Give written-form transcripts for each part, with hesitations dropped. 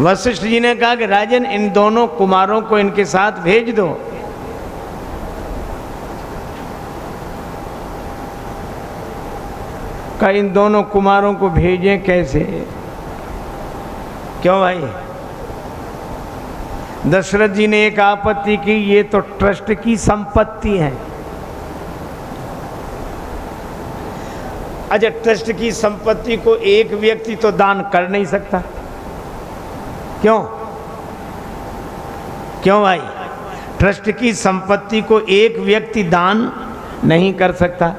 वशिष्ठ जी ने कहा कि राजन, इन दोनों कुमारों को इनके साथ भेज दो। कहा इन दोनों कुमारों को भेजें कैसे? क्यों भाई? दशरथ जी ने एक आपत्ति की, ये तो ट्रस्ट की संपत्ति है। अच्छा, ट्रस्ट की संपत्ति को एक व्यक्ति तो दान कर नहीं सकता। क्यों? क्यों भाई? ट्रस्ट की संपत्ति को एक व्यक्ति दान नहीं कर सकता।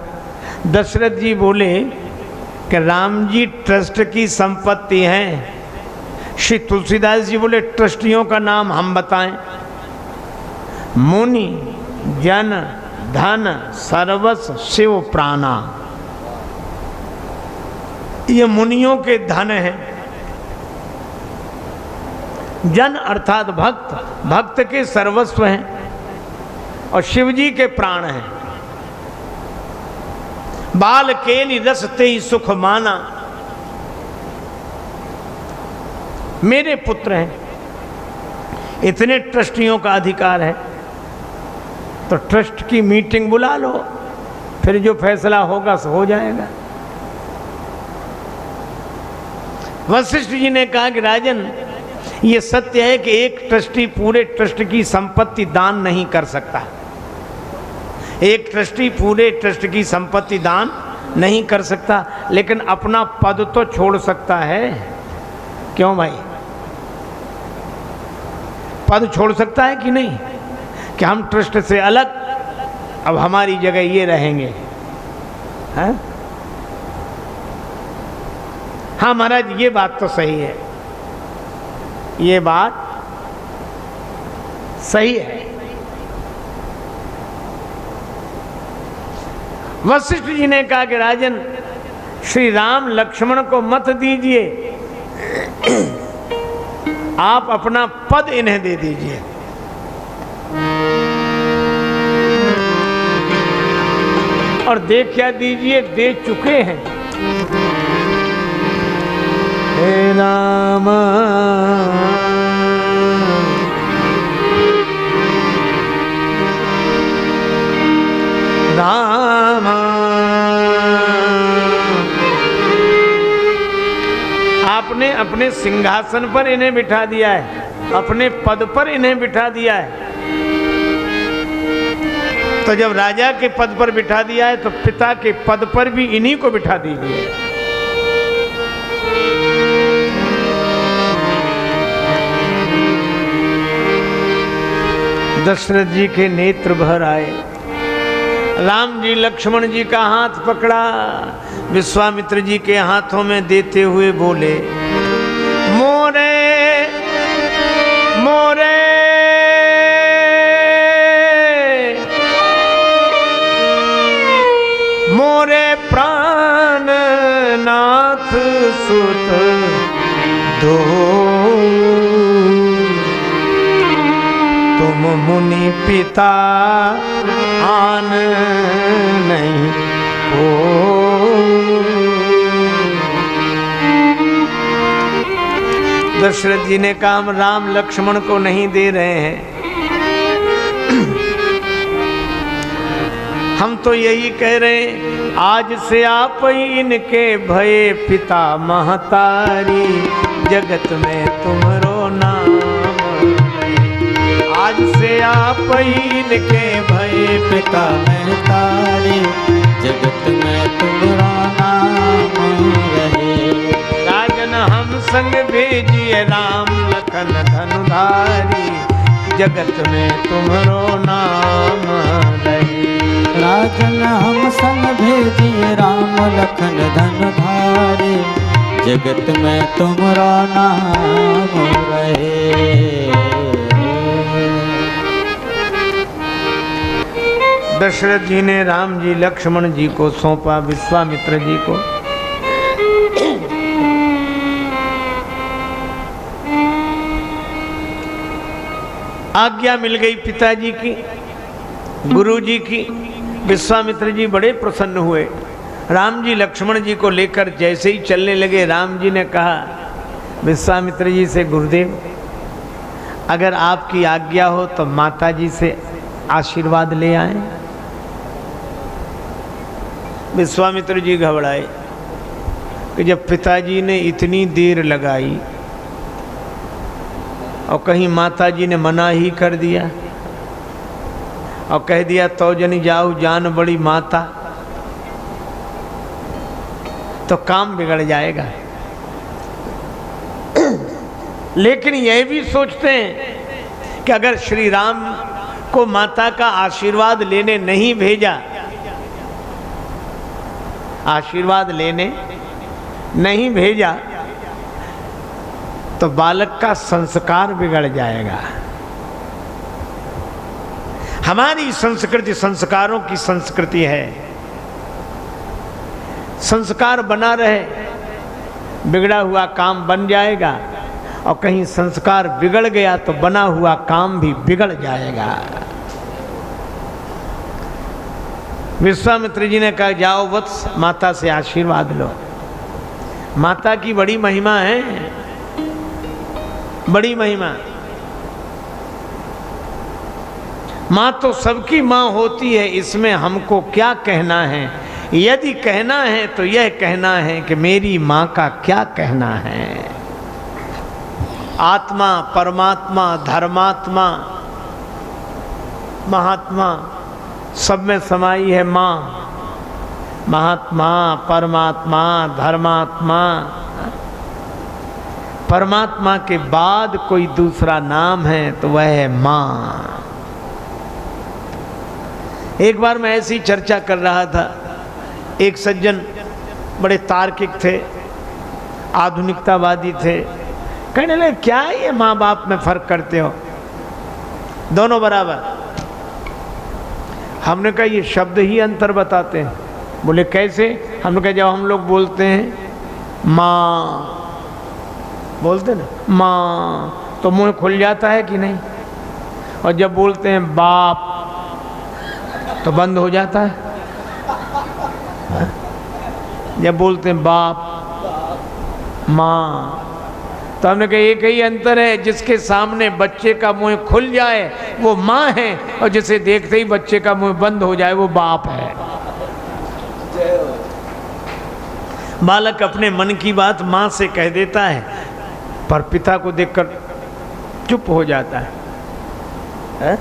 दशरथ जी बोले कि राम जी ट्रस्ट की संपत्ति हैं। श्री तुलसीदास जी बोले ट्रस्टियों का नाम हम बताएं। मुनि जन धन सर्वस्व शिव प्राणा, ये मुनियों के धन हैं। जन अर्थात भक्त, भक्त के सर्वस्व हैं, और शिव जी के प्राण हैं। बाल केली रस ते ही सुख माना, मेरे पुत्र हैं। इतने ट्रस्टियों का अधिकार है, तो ट्रस्ट की मीटिंग बुला लो, फिर जो फैसला होगा सो हो जाएगा। वशिष्ठ जी ने कहा कि राजन, ये सत्य है कि एक ट्रस्टी पूरे ट्रस्ट की संपत्ति दान नहीं कर सकता। एक ट्रस्टी पूरे ट्रस्ट की संपत्ति दान नहीं कर सकता, लेकिन अपना पद तो छोड़ सकता है। क्यों भाई? पद छोड़ सकता है कि नहीं? कि हम ट्रस्ट से अलग, अब हमारी जगह ये रहेंगे। हैं? हाँ महाराज, ये बात तो सही है, ये बात सही है। वशिष्ठ जी ने कहा कि राजन, श्री राम लक्ष्मण को मत दीजिए, आप अपना पद इन्हें दे दीजिए। और दे क्या दीजिए? दे चुके हैं। हे राम राम, आपने अपने सिंहासन पर इन्हें बिठा दिया है, अपने पद पर इन्हें बिठा दिया है। तो जब राजा के पद पर बिठा दिया है, तो पिता के पद पर भी इन्हीं को बिठा दीजिए। दशरथ जी के नेत्र भर आए। राम जी लक्ष्मण जी का हाथ पकड़ा, विश्वामित्र जी के हाथों में देते हुए बोले, मोरे मोरे मोरे प्राण नाथ सुत दो, तुम मुनि पिता आन नहीं हो। दशरथ जी ने कहा, हम राम लक्ष्मण को नहीं दे रहे हैं, हम तो यही कह रहे हैं, आज से आप ही इनके भये पिता महतारी, जगत में तुमरो नाम। आज से आप ही इनके भये पिता महतारी, जगत में तुमरा नाम रहे। राजन हम संग भेजिए राम लखन धनुधारी, जगत में तुमरो नाम रहे। राजन हम संग भेजिए राम लखन धनुधारी, जगत में तुमरा नाम रहे। दशरथ जी ने राम जी लक्ष्मण जी को सौंपा, विश्वामित्र जी को। आज्ञा मिल गई पिताजी की, गुरु जी की। विश्वामित्र जी बड़े प्रसन्न हुए। राम जी लक्ष्मण जी को लेकर जैसे ही चलने लगे, राम जी ने कहा, विश्वामित्र जी से, गुरुदेव अगर आपकी आज्ञा हो तो माता जी से आशीर्वाद ले आए। विश्वामित्र जी घबराए कि जब पिताजी ने इतनी देर लगाई और कहीं माता जी ने मना ही कर दिया और कह दिया तो जनी जाओ जान बड़ी माता, तो काम बिगड़ जाएगा। लेकिन यह भी सोचते हैं कि अगर श्री राम को माता का आशीर्वाद लेने नहीं भेजा, आशीर्वाद लेने नहीं भेजा तो बालक का संस्कार बिगड़ जाएगा। हमारी संस्कृति संस्कारों की संस्कृति है। संस्कार बना रहे, बिगड़ा हुआ काम बन जाएगा, और कहीं संस्कार बिगड़ गया तो बना हुआ काम भी बिगड़ जाएगा। विश्वामित्र जी ने कहा जाओ वत्स, माता से आशीर्वाद लो। माता की बड़ी महिमा है, बड़ी महिमा। माँ तो सबकी माँ होती है, इसमें हमको क्या कहना है? यदि कहना है तो यह कहना है कि मेरी माँ का क्या कहना है। आत्मा, परमात्मा, धर्मात्मा, महात्मा सब में समाई है माँ। महात्मा, परमात्मा, धर्मात्मा। परमात्मा के बाद कोई दूसरा नाम है तो वह है माँ। एक बार मैं ऐसी चर्चा कर रहा था, एक सज्जन बड़े तार्किक थे, आधुनिकतावादी थे, कहने लगे क्या ये माँ बाप में फर्क करते हो, दोनों बराबर। हमने कहा ये शब्द ही अंतर बताते हैं। बोले कैसे? हमने कहा जब हम लोग बोलते हैं माँ, बोलते ना माँ, तो मुंह खुल जाता है कि नहीं, और जब बोलते हैं बाप तो बंद हो जाता है। जब बोलते हैं बाप, माँ, तो हमने कहा एक ही अंतर है, जिसके सामने बच्चे का मुंह खुल जाए वो माँ है, और जिसे देखते ही बच्चे का मुंह बंद हो जाए वो बाप है। बालक अपने मन की बात माँ से कह देता है, पर पिता को देखकर चुप हो जाता है।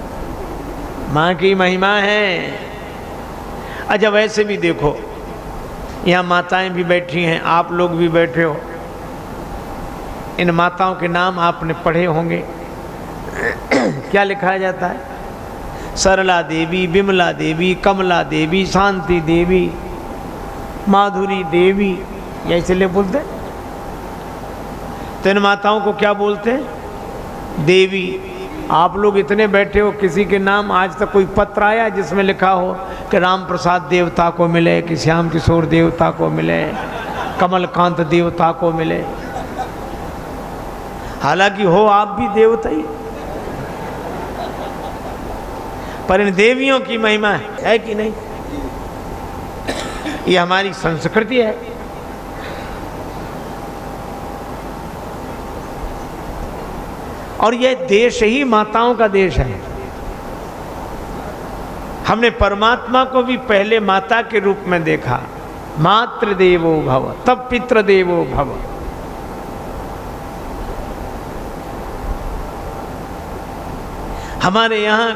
माँ की महिमा है। अच्छा वैसे भी देखो, यहाँ माताएं भी बैठी हैं, आप लोग भी बैठे हो, इन माताओं के नाम आपने पढ़े होंगे। क्या लिखा जाता है? सरला देवी, बिमला देवी, कमला देवी, शांति देवी, माधुरी देवी, ऐसे ले बोलते हैं। तो इन माताओं को क्या बोलते हैं? देवी। आप लोग इतने बैठे हो, किसी के नाम आज तक कोई पत्र आया जिसमें लिखा हो कि राम प्रसाद देवता को मिले, कि श्याम किशोर देवता को मिले, कमलकांत देवता को मिले? हालांकि हो आप भी देवता ही, पर इन देवियों की महिमा है कि नहीं? ये हमारी संस्कृति है। और यह देश ही माताओं का देश है। हमने परमात्मा को भी पहले माता के रूप में देखा, मातृदेवो भव, तब पितृदेवो भव। हमारे यहाँ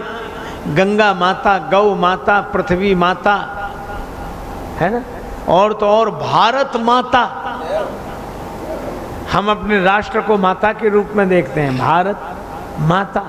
गंगा माता, गौ माता, पृथ्वी माता है ना, और तो और भारत माता। हम अपने राष्ट्र को माता के रूप में देखते हैं, भारत माता।